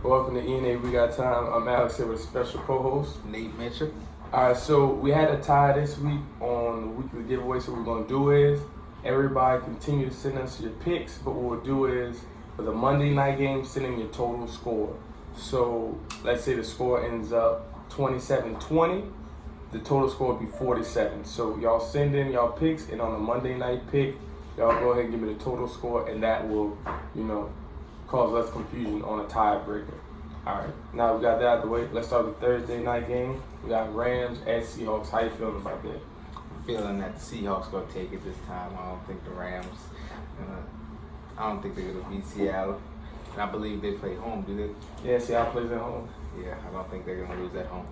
Welcome to ENA. We got time. I'm Alex here with a special co-host, Nate Mitchell. All right, so we had a tie this week on the weekly giveaway. So what we're gonna do is everybody continue to send us your picks, but what we'll do is for the Monday night game, send in your total score. So let's say the score ends up 27-20. The total score would be 47. So y'all send in y'all picks, and on the Monday night pick, y'all go ahead and give me the total score, and that will, cause less confusion on a tiebreaker. All right, now we got that out of the way. Let's start the Thursday night game. We got Rams at Seahawks. How you feeling about that? I'm feeling that the Seahawks gonna take it this time. I don't think the Rams. I don't think they're gonna beat Seattle. And I believe they play home. Do they? Yeah, Seattle plays at home. Yeah, I don't think they're gonna lose at home.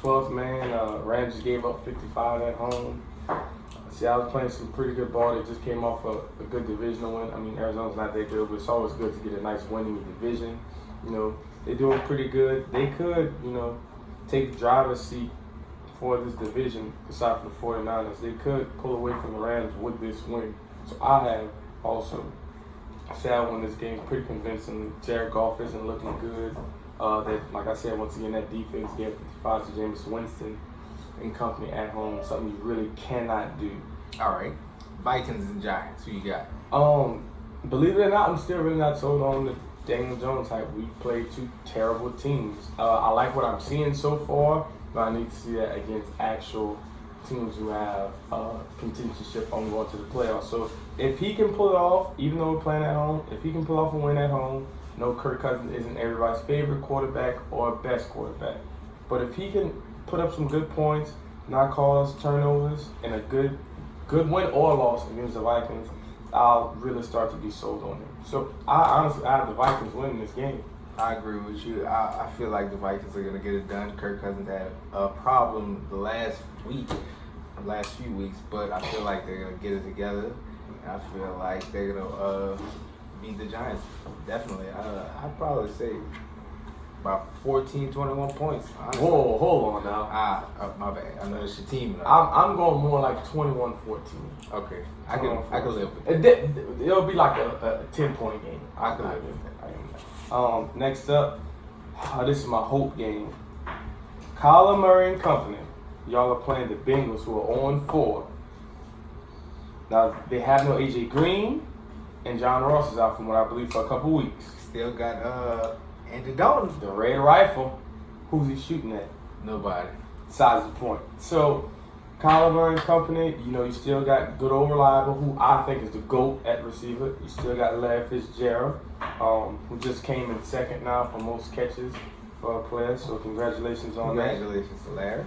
12th man. Rams just gave up 55 at home. Seattle's playing some pretty good ball. They just came off a good divisional win. I mean, Arizona's not that good, but it's always good to get a nice win in the division. They're doing pretty good. They could, take the driver's seat for this division, aside from the 49ers. They could pull away from the Rams with this win. So I have also Seattle won this game pretty convincingly. Jared Goff isn't looking good. Like I said, once again, that defense gave 55 to Jameis Winston and company at home, something you really cannot do. All right, Vikings and Giants. Who you got? Believe it or not, I'm still really not sold on the Daniel Jones hype. We played two terrible teams. I like what I'm seeing so far, but I need to see that against actual teams who have contentionship on going to the playoffs. So if he can pull it off, even though we're playing at home, if he can pull off a win at home, no, Kirk Cousins isn't everybody's favorite quarterback or best quarterback. But if he can put up some good points, not cause turnovers, and a good win or loss against the Vikings, I'll really start to be sold on him. So I have the Vikings winning this game. I agree with you. I feel like the Vikings are going to get it done. Kirk Cousins had a problem the last few weeks, but I feel like they're going to get it together. And I feel like they're going to beat the Giants. Definitely. I'd probably say about 14, 21 points. Honestly. Whoa, hold on now. My bad. I know it's your team. I'm going more like 21-14. Okay. I can live with it. It'll be like a 10-point game. I can live with that. Next up, this is my hope game. Kyler Murray and company. Y'all are playing the Bengals, who are 0-4. Now, they have no A.J. Green, and John Ross is out from what I believe for a couple weeks. Still got Andy Dalton. The Red Rifle. Who's he shooting at? Nobody. Size of the point. So, Kyler Murray and company, you still got good old Reliable, who I think is the GOAT at receiver. You still got Larry Fitzgerald, who just came in second now for most catches for a player. So congratulations on that. Congratulations to Larry.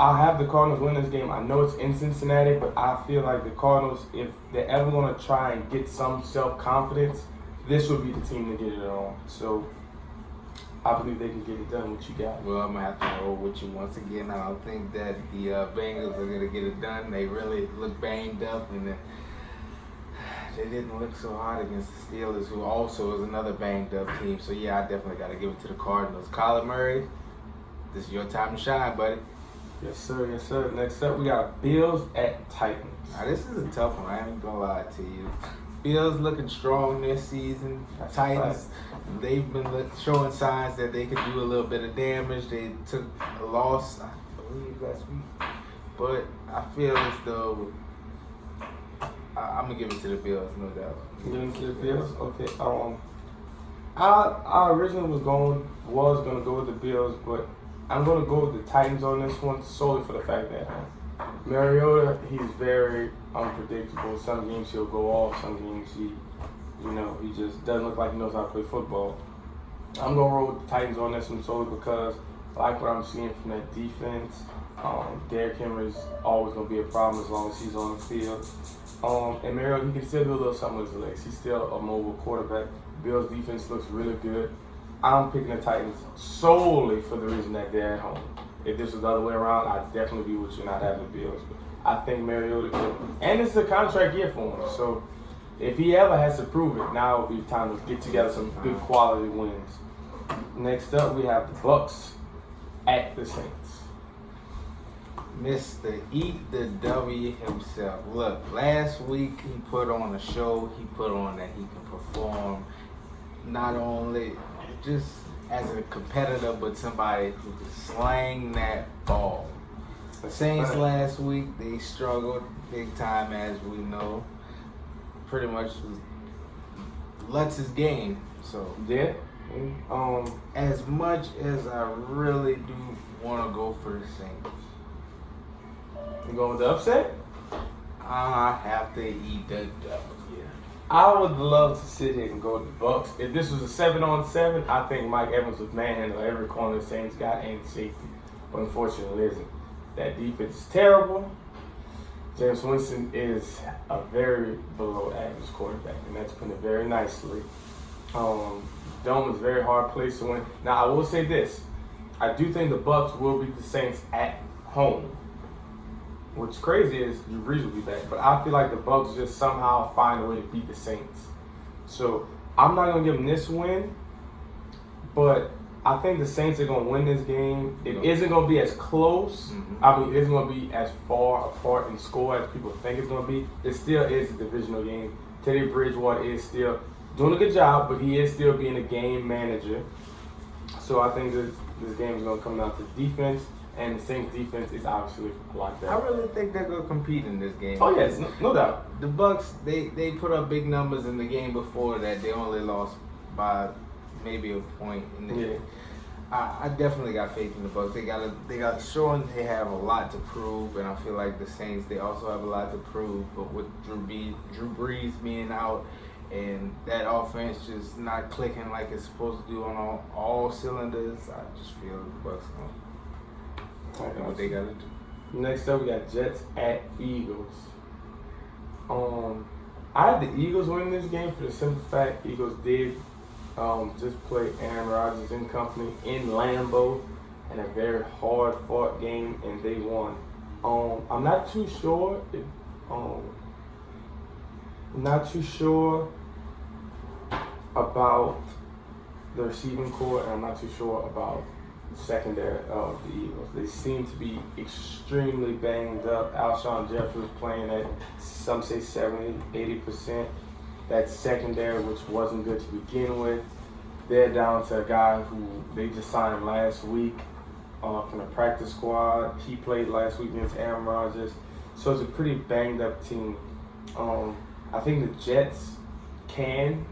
I have the Cardinals win this game. I know it's in Cincinnati, but I feel like the Cardinals, if they're ever going to try and get some self-confidence, this would be the team to get it on. So I believe they can get it done. What you got? Well, I'm going to have to roll with you once again. I don't think that the Bengals are going to get it done. They really look banged up, and they didn't look so hot against the Steelers, who also is another banged up team. So, yeah, I definitely got to give it to the Cardinals. Kyler Murray, this is your time to shine, buddy. Yes, sir. Yes, sir. Next up, we got Bills at Titans. Now, this is a tough one. I ain't going to lie to you. Bills looking strong this season. Titans, they've been showing signs that they could do a little bit of damage. They took a loss, I believe, last week. But I feel as though I'm going to give it to the Bills, no doubt. Give it to the Bills? Okay. I originally was going to go with the Bills, but I'm going to go with the Titans on this one solely for the fact that Mariota, he's very unpredictable. Some games he'll go off, some games he just doesn't look like he knows how to play football. I'm going to roll with the Titans on this one solely because I like what I'm seeing from that defense. Derrick Henry's always going to be a problem as long as he's on the field. And Mariota, he can still do a little something with his legs. He's still a mobile quarterback. Bill's defense looks really good. I'm picking the Titans solely for the reason that they're at home. If this was the other way around, I'd definitely be with you not having the Bills. But I think Mariota could. And it's a contract year for him. So if he ever has to prove it, now would be time to get together some good quality wins. Next up, we have the Bucks at the Saints. Mr. Eat the W himself. Look, last week he put on a show. He put on that he can perform. Not only just as a competitor, but somebody who can slang that ball. The Saints last week, they struggled big time, as we know. Pretty much was Lutz's game. So Yeah. as much as I really do want to go for the Saints, You going with the upset? I have to eat the W. I would love to sit here and go with the Bucks. If this was a 7-on-7, I think Mike Evans would manhandle every corner the Saints got and safety. But unfortunately, it isn't. That defense is terrible. James Winston is a very below average quarterback, and that's putting it very nicely. Dome is a very hard place to win. Now, I will say this. I do think the Bucks will beat the Saints at home. What's crazy is Drew Brees will be back, but I feel like the Bucks just somehow find a way to beat the Saints. So I'm not gonna give them this win, but I think the Saints are gonna win this game. It isn't gonna be as close. I mean, it isn't gonna be as far apart in score as people think it's gonna be. It still is a divisional game. Teddy Bridgewater is still doing a good job, but he is still being a game manager. So I think this game is gonna come down to defense. And the Saints defense is obviously a lot better. I really think they're gonna compete in this game. Oh yes, no doubt. The Bucks, they put up big numbers in the game before that. They only lost by maybe a point in the game. I definitely got faith in the Bucks. They got showing they have a lot to prove, and I feel like the Saints, they also have a lot to prove. But with Drew Brees being out and that offense just not clicking like it's supposed to do on all cylinders, I just feel the Bucks gonna what they gotta do. Next up, we got Jets at Eagles. I had the Eagles winning this game for the simple fact Eagles did just play Aaron Rodgers and company in Lambeau in a very hard-fought game, and they won. I'm not too sure. About the receiving core, and I'm not too sure about secondary of the Eagles. They seem to be extremely banged up. Alshon Jeffrey was playing at, some say 70-80%. That secondary, which wasn't good to begin with. They're down to a guy who they just signed last week from the practice squad. He played last week against Aaron Rodgers. So it's a pretty banged up team. I think the Jets can,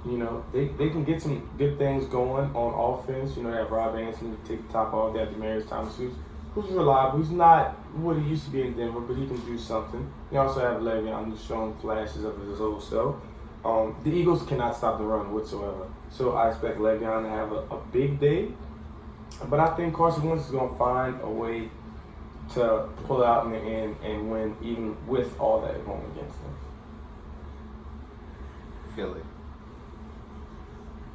they can get some good things going on offense. They have Rob Anthony to take the top off. They have Demaryius Thomas, who's reliable. He's not what he used to be in Denver, but he can do something. They also have Le'Veon, who's showing flashes of his old self. The Eagles cannot stop the run whatsoever. So I expect Le'Veon to have a big day. But I think Carson Wentz is going to find a way to pull out in the end and win, even with all that going against them. Philly.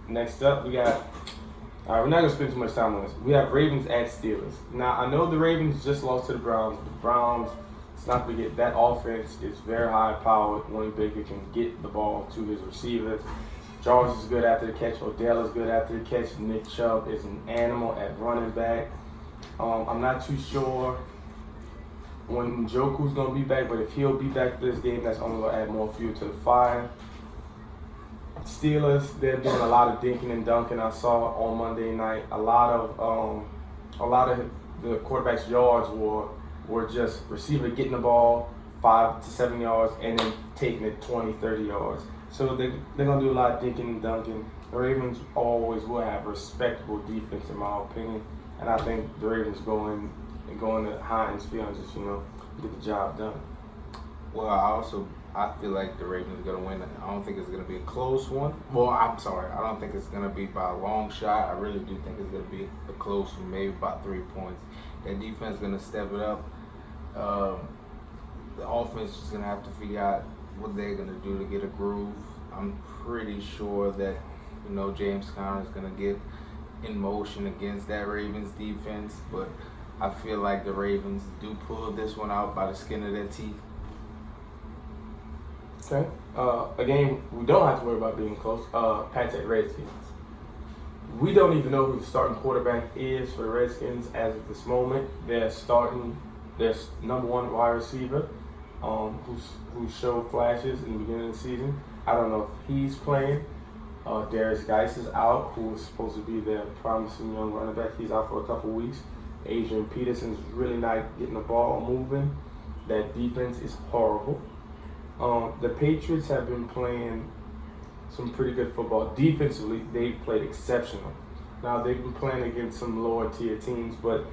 Next up, we got. All right, we're not going to spend too much time on this. We have Ravens at Steelers. Now, I know the Ravens just lost to the Browns. The Browns, let's not forget, that offense is very high-powered. Winnie Baker can get the ball to his receivers. Jarvis is good after the catch. Odell is good after the catch. Nick Chubb is an animal at running back. I'm not too sure when Njoku's going to be back, but if he'll be back for this game, that's only going to add more fuel to the fire. Steelers, they're doing a lot of dinking and dunking. I saw on Monday night a lot of the quarterback's yards were just receiver getting the ball 5 to 7 yards and then taking it 20, 30 yards. So they're gonna do a lot of dinking and dunking. The Ravens always will have respectable defense, in my opinion, and I think the Ravens going to Heinz Field and just get the job done. Well, I feel like the Ravens are going to win. I don't think it's going to be a close one. Well, I'm sorry. I don't think it's going to be by a long shot. I really do think it's going to be a close one, maybe about 3 points. That defense is going to step it up. The offense is going to have to figure out what they're going to do to get a groove. I'm pretty sure that, James Conner is going to get in motion against that Ravens defense. But I feel like the Ravens do pull this one out by the skin of their teeth. Okay. A game we don't have to worry about being close. Pats at Redskins. We don't even know who the starting quarterback is for the Redskins as of this moment. They're starting their number one wide receiver, who showed flashes in the beginning of the season. I don't know if he's playing. Darius Geis is out, who was supposed to be their promising young running back. He's out for a couple weeks. Adrian Peterson's really not getting the ball moving. That defense is horrible. The Patriots have been playing some pretty good football. Defensively, they've played exceptional. Now, they've been playing against some lower tier teams, but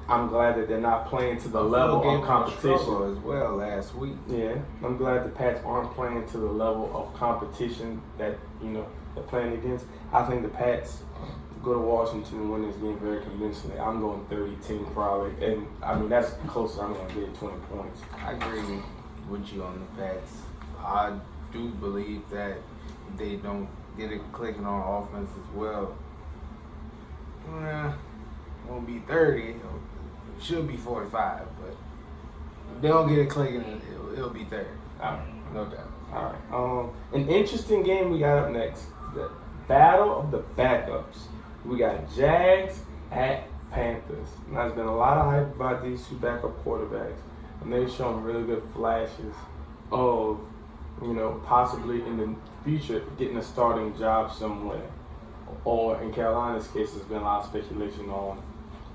I'm glad that they're not playing to the level of competition as well last week. Yeah, I'm glad the Pats aren't playing to the level of competition that they're playing against. I think the Pats go to Washington and win this game very convincingly. I'm going 30-10 probably, and I mean that's close as I'm going to get 20 points. I agree with you on the Pats. I do believe that they don't get it clicking on offense as well. Won't be 30. It should be 45, but if they don't get it clicking, it'll be 30. No doubt. All right. An interesting game we got up next. The battle of the backups. We got Jags at Panthers. Now, there's been a lot of hype about these two backup quarterbacks, and they've shown really good flashes of, possibly in the future getting a starting job somewhere. Or in Carolina's case, there's been a lot of speculation on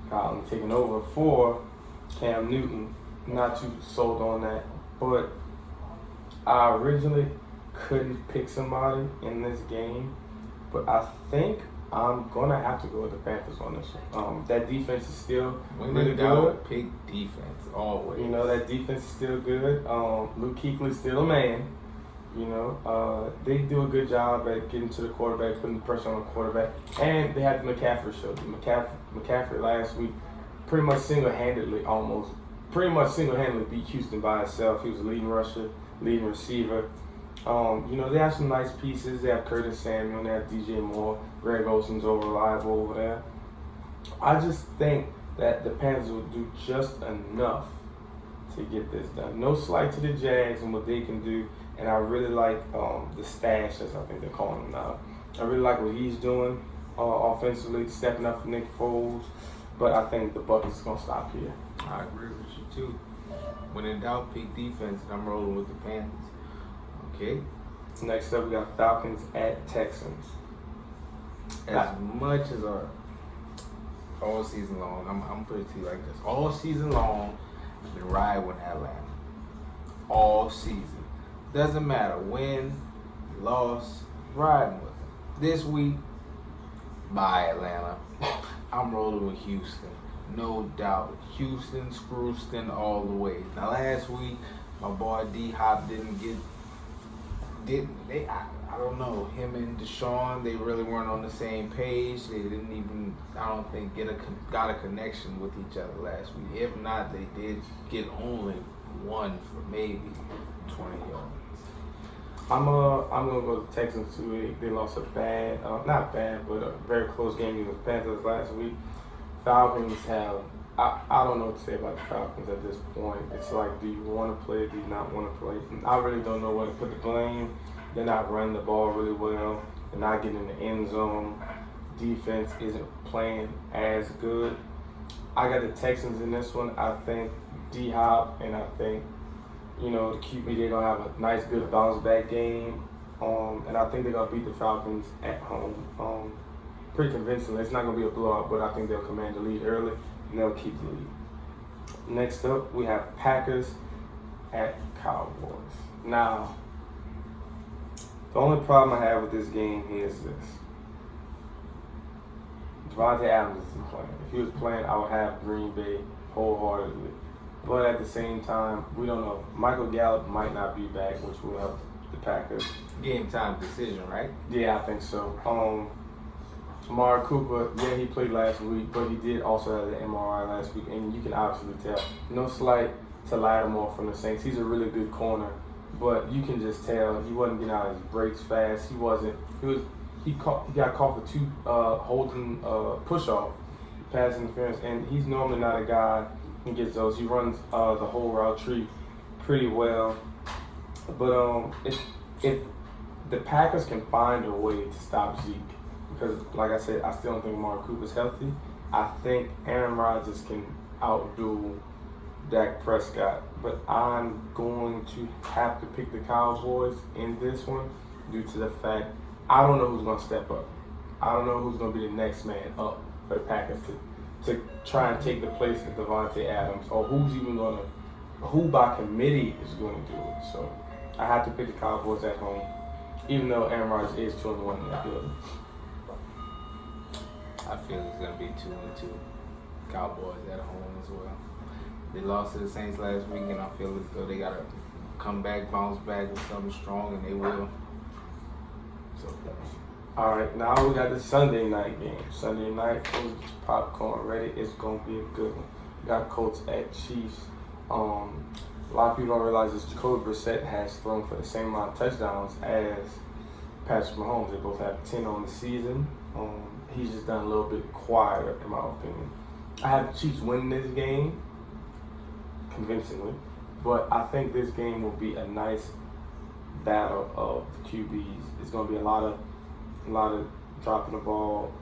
Colin taking over for Cam Newton. Not too sold on that, but I originally couldn't pick somebody in this game, but I think I'm gonna have to go with the Panthers on this one. That defense is still really good. Pick defense always. That defense is still good. Luke Kuechly's still a man. They do a good job at getting to the quarterback, putting the pressure on the quarterback, and they had the McCaffrey show. McCaffrey last week pretty much single-handedly beat Houston by himself. He was a leading rusher, leading receiver. They have some nice pieces. They have Curtis Samuel, they have DJ Moore, Greg Olsen's reliable over there. I just think that the Panthers will do just enough to get this done. No slight to the Jags and what they can do. And I really like the stash, as I think they're calling him now. I really like what he's doing offensively, stepping up for Nick Foles. But I think the Bucks is going to stop here. I agree with you, too. When in doubt, pick defense, and I'm rolling with the Panthers. Okay. Next up, we got Falcons at Texans. As much as all season long, I'm putting it to you like this. All season long, I've been riding with Atlanta. All season. Doesn't matter win, loss, riding with them. This week, bye Atlanta. I'm rolling with Houston. No doubt. Houston, Screwston all the way. Now last week, my boy D-Hop I don't know, him and Deshaun, they really weren't on the same page. They didn't even, I don't think, got a connection with each other last week. If not, they did get only one for maybe 20 yards. I'm gonna go to Texans too. They lost not bad, but a very close game against the Panthers last week. Falcons have, I don't know what to say about the Falcons at this point. It's like, do you want to play? Do you not want to play? I really don't know where to put the blame. They're not running the ball really well. They're not getting in the end zone. Defense isn't playing as good. I got the Texans in this one. I think D-Hop and I think, the QB, they're going to have a nice, good bounce-back game. And I think they're going to beat the Falcons at home pretty convincingly. It's not going to be a blowout, but I think they'll command the lead early, and they'll keep the lead. Next up, we have Packers at Cowboys. Now, the only problem I have with this game is this. Devontae Adams isn't playing. If he was playing, I would have Green Bay wholeheartedly. But at the same time, we don't know. Michael Gallup might not be back, which will help the Packers. Game time decision, right? Yeah, I think so. Amari Cooper, yeah, he played last week, but he did also have the MRI last week, and you can obviously tell. No slight to Lattimore from the Saints. He's a really good corner, but you can just tell he wasn't getting out of his breaks fast. He got caught for two holding push-off pass interference, and he's normally not a guy who gets those. He runs the whole route tree pretty well. But if the Packers can find a way to stop Zeke, because like I said, I still don't think Amari Cooper's healthy. I think Aaron Rodgers can outdo Dak Prescott, but I'm going to have to pick the Cowboys in this one due to the fact I don't know who's going to step up. I don't know who's going to be the next man up for the Packers to try and take the place of Devontae Adams, or who by committee is going to do it. So I have to pick the Cowboys at home, even though Aaron Rodgers is 2-1 in that building. I feel it's gonna be 2-2. Cowboys at home as well. They lost to the Saints last week, and I feel as though they gotta come back, bounce back with something strong, and they will. So. All right, now we got the Sunday night game. Sunday night, folks, get your popcorn ready. It's gonna be a good one. We got Colts at Chiefs. A lot of people don't realize this. Jacoby Brissett has thrown for the same amount of touchdowns as Patrick Mahomes. They both have 10 on the season. He's just done a little bit quieter, in my opinion. I have the Chiefs winning this game convincingly, but I think this game will be a nice battle of the QBs. It's going to be a lot of dropping the ball,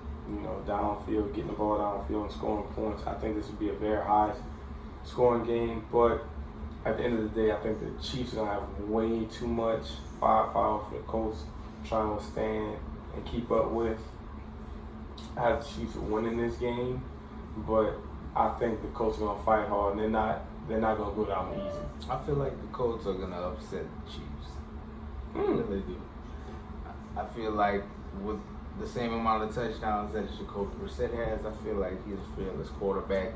downfield, getting the ball downfield and scoring points. I think this will be a very high scoring game, but at the end of the day, I think the Chiefs are going to have way too much firepower for the Colts trying to withstand and keep up with. I have the Chiefs winning this game, but I think the Colts are gonna fight hard, and they're not gonna go down easy. I feel like the Colts are gonna upset the Chiefs. I really do. I feel like with the same amount of touchdowns that Jacoby Brissett has, I feel like he's a fearless quarterback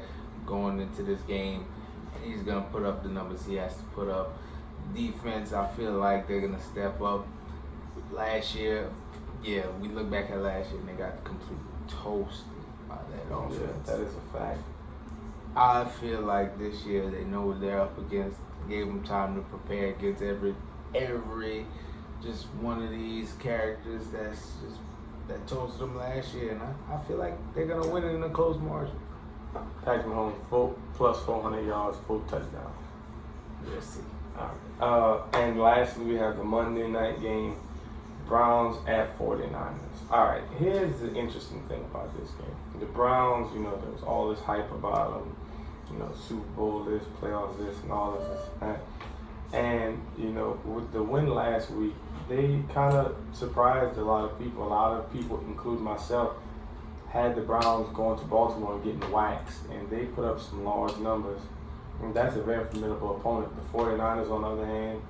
going into this game, and he's gonna put up the numbers he has to put up. Defense, I feel like they're gonna step up. Last year, we look back at last year and they got completely toasted by that offense. Yeah, that is a fact. I feel like this year they know what they're up against. Gave them time to prepare against every just one of these characters that toasted them last year, and I feel like they're gonna win it in a close margin. Patrick Mahomes plus 400 yards, 4 touchdowns. We'll see. All right. And lastly, we have the Monday night game. Browns at 49ers. All right, here's the interesting thing about this game. The Browns, there was all this hype about them, Super Bowl this, playoffs this, and all this, that. And, with the win last week, they kind of surprised a lot of people. A lot of people, including myself, had the Browns going to Baltimore and getting waxed, and they put up some large numbers. And that's a very formidable opponent. The 49ers, on the other hand,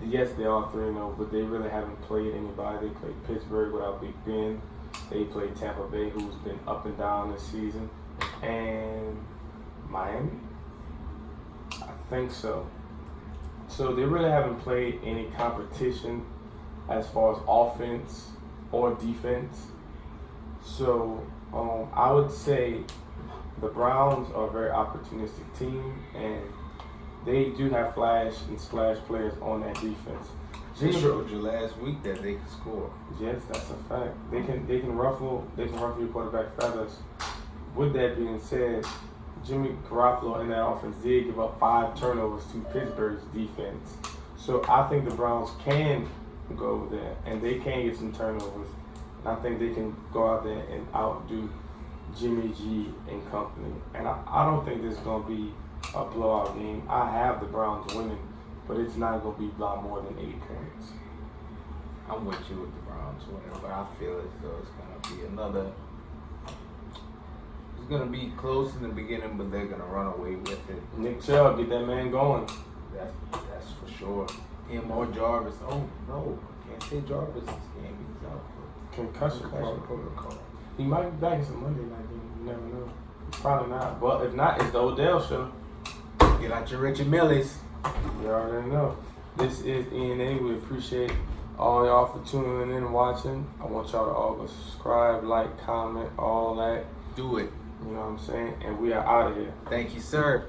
yes, they are 3-0, but they really haven't played anybody. They played Pittsburgh without Big Ben. They played Tampa Bay, who's been up and down this season. And Miami? I think so. So they really haven't played any competition as far as offense or defense. So I would say the Browns are a very opportunistic team, and they do have flash and splash players on that defense. They showed you last week that they can score. Yes, that's a fact. They can ruffle your quarterback feathers. With that being said, Jimmy Garoppolo in that offense did give up 5 turnovers to Pittsburgh's defense. So I think the Browns can go over there and they can get some turnovers. And I think they can go out there and outdo Jimmy G and company. And I don't think this is going to be a blowout game. I have the Browns winning, but it's not going to be by more than 8 points. I'm with you with the Browns winning, but I feel as though it's going to be another. It's going to be close in the beginning, but they're going to run away with it. Nick Chubb, get that man going. That's for sure. Him or Jarvis. Oh, no. Can't say Jarvis this game. He's out for Concussion protocol. He might be back in some Monday night game. You never know. Probably not. But if not, it's the Odell show. Get out your Richard Milles. You already know. This is ENA. We appreciate all y'all for tuning in and watching. I want y'all to all go subscribe, like, comment, all that. Do it. You know what I'm saying? And we are out of here. Thank you, sir.